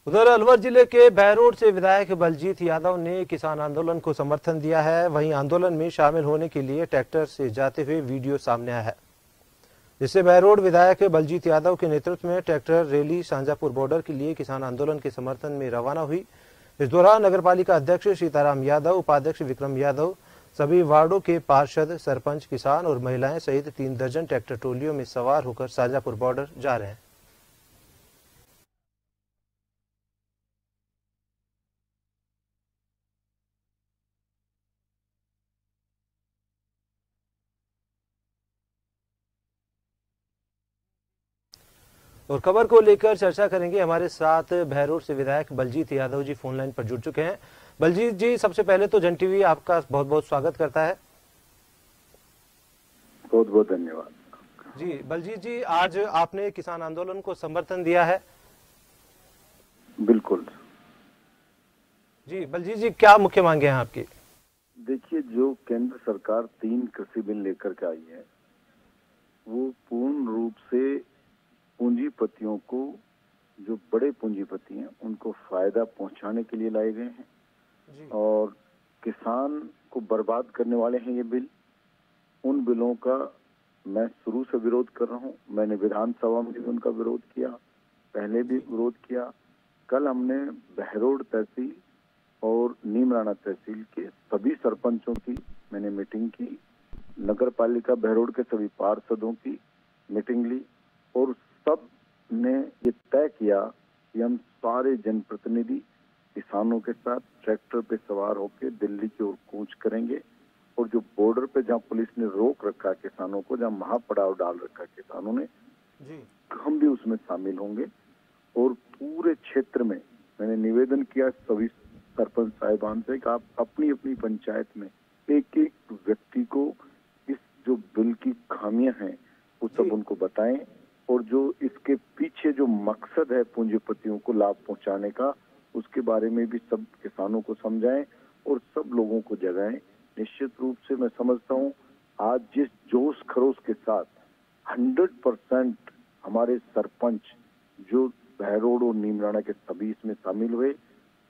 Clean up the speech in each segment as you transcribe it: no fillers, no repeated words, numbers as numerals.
उधर अलवर जिले के बहरोड से विधायक बलजीत यादव ने किसान आंदोलन को समर्थन दिया है। वहीं आंदोलन में शामिल होने के लिए ट्रैक्टर से जाते हुए वीडियो सामने आया है, जिससे बहरोड विधायक बलजीत यादव के नेतृत्व में ट्रैक्टर रैली शांजापुर बॉर्डर के लिए किसान आंदोलन के समर्थन में रवाना हुई। इस दौरान नगरपालिका अध्यक्ष सीताराम यादव, उपाध्यक्ष विक्रम यादव, सभी वार्डों के पार्षद, सरपंच, किसान और महिलाएं सहित 3 दर्जन ट्रैक्टर ट्रोलियों में सवार होकर शांजापुर बॉर्डर जा रहे हैं। और खबर को लेकर चर्चा करेंगे। हमारे साथ बहरोड से विधायक बलजीत यादव जी फोन लाइन पर जुड़ चुके हैं। बलजीत जी, सबसे पहले तो जन टीवी आपका बहुत बहुत स्वागत करता है। बहुत बहुत धन्यवाद जी। बलजीत जी, आज आपने किसान आंदोलन को समर्थन दिया है। बिल्कुल जी। बलजीत जी, क्या मुख्य मांगे हैं आपकी? देखिए, जो केंद्र सरकार 3 कृषि बिल लेकर के आई है, वो पूर्ण रूप से पूंजीपतियों को, जो बड़े पूंजीपति हैं, उनको फायदा पहुंचाने के लिए लाए गए हैं जी। और किसान को बर्बाद करने वाले हैं ये बिल। उन बिलों का मैं शुरू से विरोध कर रहा हूं। मैंने विधानसभा में भी उनका विरोध किया, पहले भी विरोध किया। कल हमने बहरोड तहसील और नीमराना तहसील के सभी सरपंचों की मैंने मीटिंग की, नगर पालिका बहरोड के सभी पार्षदों की मीटिंग ली और सब ने ये तय किया कि हम सारे जनप्रतिनिधि किसानों के साथ ट्रैक्टर पे सवार होकर दिल्ली की ओर कूच करेंगे और जो बॉर्डर पे जहां पुलिस ने रोक रखा है किसानों को, जहां महापड़ाव डाल रखा है किसानों ने जी, हम भी उसमें शामिल होंगे। और पूरे क्षेत्र में मैंने निवेदन किया सभी सरपंच साहिबान से कि आप अपनी अपनी पंचायत में एक एक व्यक्ति को इस जो बिल की खामियां हैं वो सब उनको बताएं और जो इसके पीछे जो मकसद है पूंजीपतियों को लाभ पहुंचाने का, उसके बारे में भी सब किसानों को समझाएं और सब लोगों को जगाएं। निश्चित रूप से मैं समझता हूं आज जिस जोश खरोश के साथ 100% हमारे सरपंच जो बहरोड और नीमराना के सभी इसमें शामिल हुए,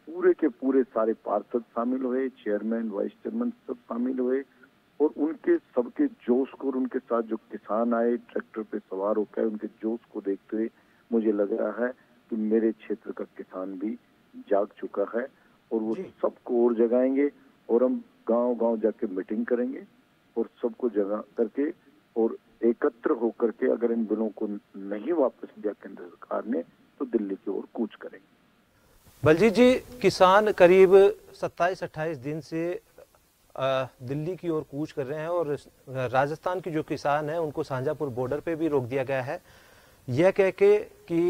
पूरे के पूरे सारे पार्षद शामिल हुए, चेयरमैन, वाइस चेयरमैन सब शामिल हुए और उनके सबके जोश को और उनके साथ जो किसान आए ट्रैक्टर पे सवार होकर, उनके जोश को देखते हुए मुझे लग रहा है कि मेरे क्षेत्र का किसान भी जाग चुका है और वो सबको और जगाएंगे और हम गांव-गांव जाके मीटिंग करेंगे और सबको जगा करके और एकत्र होकर के अगर इन बिलों को नहीं वापस दिया केंद्र सरकार ने तो दिल्ली की ओर कूच करेंगे। बलजीत जी, किसान करीब 27-28 दिन से दिल्ली की ओर कूच कर रहे हैं और राजस्थान के जो किसान हैं उनको शांजापुर बॉर्डर पे भी रोक दिया गया है, यह कह के कि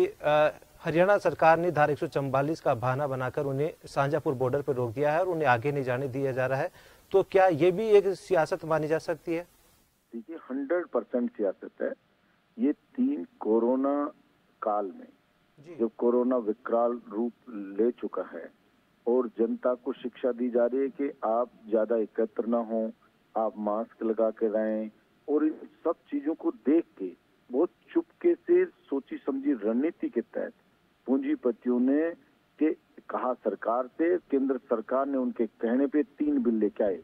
हरियाणा सरकार ने धारा 144 का बहाना बनाकर उन्हें शांजापुर बॉर्डर पर रोक दिया है और उन्हें आगे नहीं जाने दिया जा रहा है। तो क्या ये भी एक सियासत मानी जा सकती है? देखिए, 100% सियासत है। ये 3 कोरोना काल में जो कोरोना विकराल रूप ले चुका है और जनता को शिक्षा दी जा रही है कि आप ज्यादा एकत्र ना हो, आप मास्क लगा के रहें और इन सब चीजों को देख के बहुत चुपके से सोची समझी रणनीति के तहत पूंजीपतियों ने के कहा सरकार से, केंद्र सरकार ने उनके कहने पे 3 बिल लेके आए।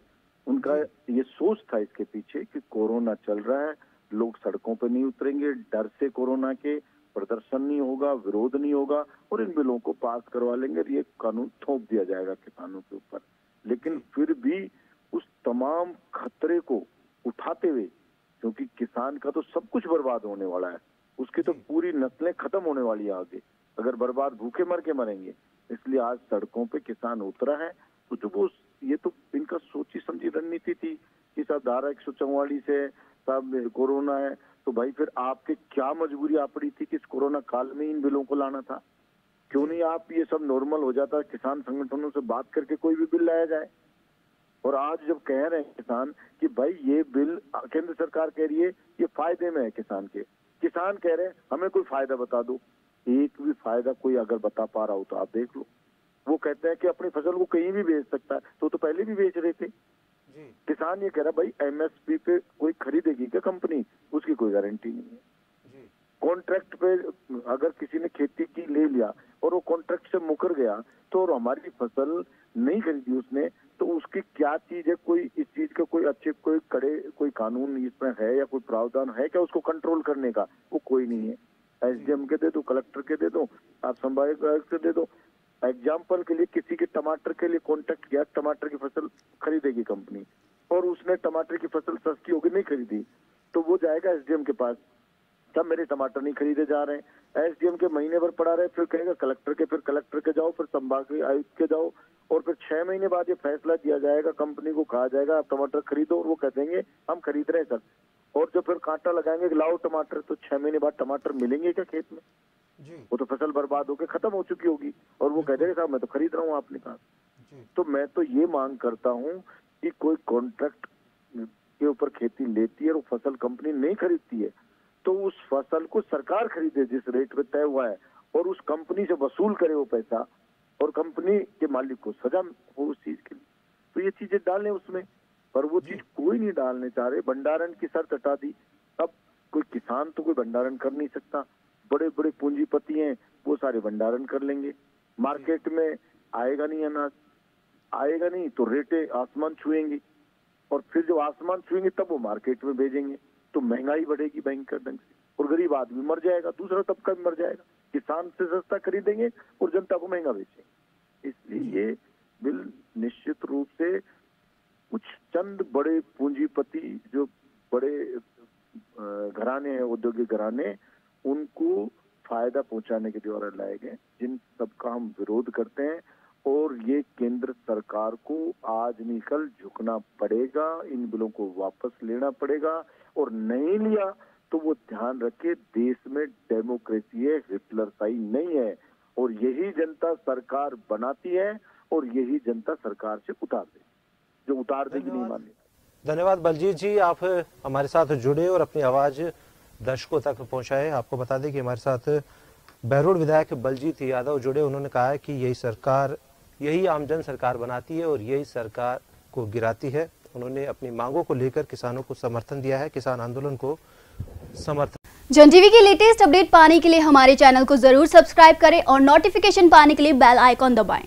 उनका ये सोच था इसके पीछे कि कोरोना चल रहा है, लोग सड़कों पर नहीं उतरेंगे, डर से कोरोना के प्रदर्शन नहीं होगा, विरोध नहीं होगा और इन बिलों को पास करवा लेंगे और ये कानून थोप दिया जाएगा किसानों के ऊपर। लेकिन फिर भी उस तमाम खतरे को उठाते हुए, क्योंकि किसान का तो सब कुछ बर्बाद होने वाला है, उसकी तो पूरी नस्लें खत्म होने वाली है आगे, अगर बर्बाद भूखे मर के मरेंगे, इसलिए आज सड़कों पे किसान उतरा है। तो जो वो ये तो इनका सोची समझी रणनीति थी कि साहब धारा 144 है, साहब कोरोना है, तो भाई फिर आपके क्या मजबूरी आ पड़ी थी कि इस कोरोना काल में इन बिलों को लाना था? क्यों नहीं आप ये सब नॉर्मल हो जाता, किसान संगठनों से बात करके कोई भी बिल लाया जाए। और आज जब कह रहे हैं किसान कि भाई ये बिल केंद्र सरकार कह रही है ये फायदे में है किसान के, किसान कह रहे हैं हमें कोई फायदा बता दो, एक भी फायदा कोई अगर बता पा रहा हो तो आप देख लो। वो कहते हैं कि अपनी फसल को कहीं भी बेच सकता है, तो पहले भी बेच रहे थे। किसान ये कह रहा भाई एमएसपी पे कोई खरीदेगी क्या कंपनी, उसकी कोई गारंटी नहीं है। कॉन्ट्रैक्ट पे अगर किसी ने खेती की ले लिया और वो कॉन्ट्रैक्ट से मुकर गया तो और हमारी फसल नहीं खरीदी उसने, तो उसकी क्या चीज है, कोई इस चीज का कोई अच्छे कोई कड़े कोई कानून इसमें है या कोई प्रावधान है क्या उसको कंट्रोल करने का? वो कोई नहीं है। एसडीएम के दे दो, कलेक्टर के दे दो, आप संभावित आयुक्त के दे दो। एग्जाम्पल के लिए किसी के टमाटर के लिए कॉन्ट्रैक्ट किया, टमाटर की फसल खरीदेगी कंपनी और उसने टमाटर की फसल सस्ती होगी नहीं खरीदी, तो वो जाएगा एसडीएम के पास, तब मेरे टमाटर नहीं खरीदे जा रहे हैं। एसडीएम के महीने भर पड़ा रहे, फिर कहेगा कलेक्टर के, फिर कलेक्टर के जाओ, फिर संभागीय आयुक्त के जाओ, और फिर 6 महीने बाद ये फैसला दिया जाएगा, कंपनी को कहा जाएगा आप टमाटर खरीदो, और वो कह देंगे हम खरीद रहे हैं सर, और जो फिर कांटा लगाएंगे लाओ टमाटर, तो 6 महीने बाद टमाटर मिलेंगे क्या खेत में? वो तो फसल बर्बाद होकर खत्म हो चुकी होगी, और वो कह देगा साहब मैं तो खरीद रहा हूँ आपने कहा। तो मैं तो ये मांग करता हूँ कि कोई कॉन्ट्रैक्ट के ऊपर खेती लेती है और फसल कंपनी नहीं खरीदती है, तो उस फसल को सरकार खरीदे जिस रेट पे तय हुआ है, और उस कंपनी से वसूल करे वो पैसा, और कंपनी के मालिक को सजा हो उस चीज के लिए। तो ये चीजें डालें उसमें, पर वो चीज कोई नहीं डालने चाह रहे। भंडारण की शर्त हटा दी, अब कोई किसान तो कोई भंडारण कर नहीं सकता, बड़े बड़े पूंजीपति हैं वो सारे भंडारण कर लेंगे, मार्केट में आएगा नहीं अनाज, आएगा नहीं तो रेटें आसमान छुएंगी, और फिर जब आसमान छुएंगे तब वो मार्केट में भेजेंगे, तो महंगाई बढ़ेगी भयंकर ढंग से, और गरीब आदमी मर जाएगा, दूसरा तबका भी मर जाएगा। किसान से सस्ता खरीदेंगे और जनता को महंगा बेचेंगे। इसलिए ये बिल निश्चित रूप से कुछ चंद बड़े पूंजीपति जो बड़े घराने हैं, औद्योगिक घराने, उनको फायदा पहुंचाने के द्वारा लाए गए, जिन सबका हम विरोध करते हैं। और ये केंद्र सरकार को आज नहीं कल झुकना पड़ेगा, इन बिलों को वापस लेना पड़ेगा, और नहीं लिया तो वो ध्यान रखे देश में डेमोक्रेसी है, हिटलरशाही नहीं है, और यही जनता सरकार बनाती है और यही जनता सरकार से उतार दे, जो उतार देगी नहीं मानेगी। धन्यवाद बलजीत जी, आप हमारे साथ जुड़े और अपनी आवाज दर्शकों तक पहुंचाए। आपको बता दें कि हमारे साथ बहरोड विधायक बलजीत यादव जुड़े, उन्होंने कहा है कि यही सरकार, यही आमजन सरकार बनाती है और यही सरकार को गिराती है। उन्होंने अपनी मांगों को लेकर किसानों को समर्थन दिया है, किसान आंदोलन को समर्थन। जन टीवी की लेटेस्ट अपडेट पाने के लिए हमारे चैनल को जरूर सब्सक्राइब करें और नोटिफिकेशन पाने के लिए बेल आइकॉन दबाएं।